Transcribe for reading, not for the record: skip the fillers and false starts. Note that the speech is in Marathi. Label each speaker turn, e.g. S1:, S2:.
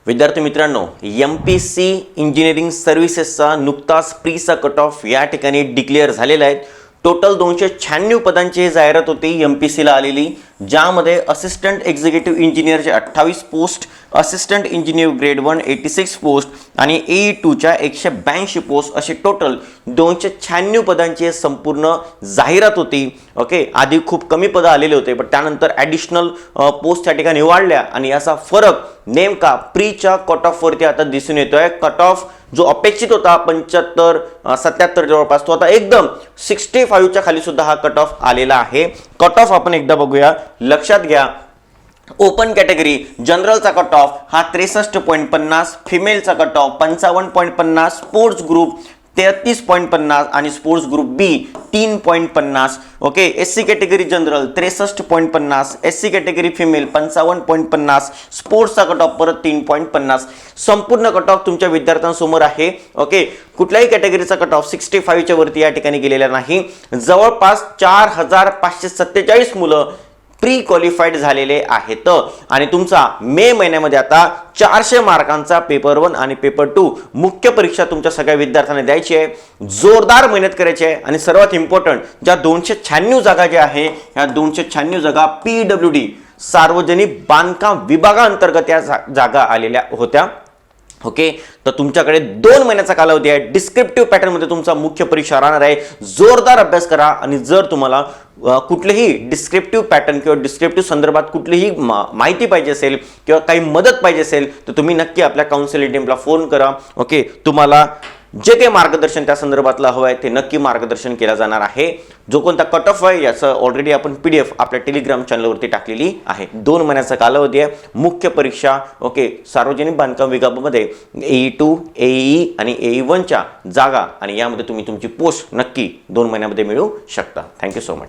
S1: विद्यार्थी मित्रांनो, MPC इंजिनिअरिंग सर्व्हिसेसचा नुकताच प्रीचा कट ऑफ या ठिकाणी डिक्लेअर झालेला आहे। टोटल 296 पदांची जाहिरात होती MPCला आलेली, ज्यामध्ये असिस्टंट एक्झिक्युटिव्ह इंजिनिअरचे 28 post, assistant engineer grade 1 86 post आणि AE2च्या 182 पोस्ट असे टोटल 296 पदांची संपूर्ण जाहिरात होती। ओके, आधी खूप कमी पद आलेले होते, पण त्यानंतर ॲडिशनल पोस्ट त्या ठिकाणी वाढल्या आणि याचा फरक नेमका प्रीच्या कट ऑफ वरती आता दिसून येतोय। कट ऑफ जो अपेक्षित होता 75 77 जवळपास, तो आता एकदम 65 च्या खाली सुद्धा हा कट ऑफ आलेला आहे। कट ऑफ आपण एकदा बघूया, लक्षात घ्या। ओपन कॅटेगरी जनरलचा कट ऑफ हा 63.50, फिमेलचा कट ऑफ 55.50, स्पोर्ट्स ग्रुप 33.50 आणि sports group B 3.50। Okay, SC category general 63.50, SC category female 55.50, स्पोर्ट्सचा कट ऑफ परत 3.50। संपूर्ण कट ऑफ तुमच्या विद्यार्थ्यांसमोर आहे। ओके, कुठल्याही कॅटेगरीचा कट ऑफ 65 च्या वरती या ठिकाणी गेलेला नाही। जवळपास 4547 मुलं प्री क्वालिफाईड झालेले आहेत आणि तुमचा मे महिन्यामध्ये आता 400 मार्कांचा पेपर 1 आणि पेपर 2 मुख्य परीक्षा तुमच्या सगळ्या विद्यार्थ्यांना द्यायची आहे। जोरदार मेहनत करायची आहे आणि सर्वात इम्पॉर्टंट, ज्या 296 जागा ज्या आहे, ह्या 296 जागा PWD सार्वजनिक बांधकाम विभागाअंतर्गत या जागा आलेल्या होत्या। ओके, तर तुमच्याकडे 2 महिन्याचा कालावधी आहे। डिस्क्रिप्टिव्ह पॅटर्न मध्ये तुमचा मुख्य परीक्षा राहणार आहे। जोरदार अभ्यास करा आणि जर तुम्हाला कुठलेही डिस्क्रिप्टिव्ह पॅटर्न किंवा डिस्क्रिप्टिव्ह संदर्भात कुठलीही माहिती पाहिजे असेल किंवा काही मदत पाहिजे असेल तर तुम्ही नक्की आपल्या काउन्सिलिंग टीमला फोन करा। ओके, तुम्हाला जे काही मार्गदर्शन त्या संदर्भातलं हवं आहे ते नक्की मार्गदर्शन केलं जाणार आहे। जो कोणता कट ऑफ आहे याचं ऑलरेडी आपण PDF आपल्या टेलिग्राम चॅनलवरती टाकलेली आहे। 2 महिन्याचा कालावधी आहे। मुख्य परीक्षा ओके, सार्वजनिक बांधकाम विभागामध्ये AE2, AE आणि AE1च्या जागा आणि यामध्ये तुम्ही तुमची पोस्ट नक्की 2 महिन्यामध्ये मिळवू शकता। Thank you so much.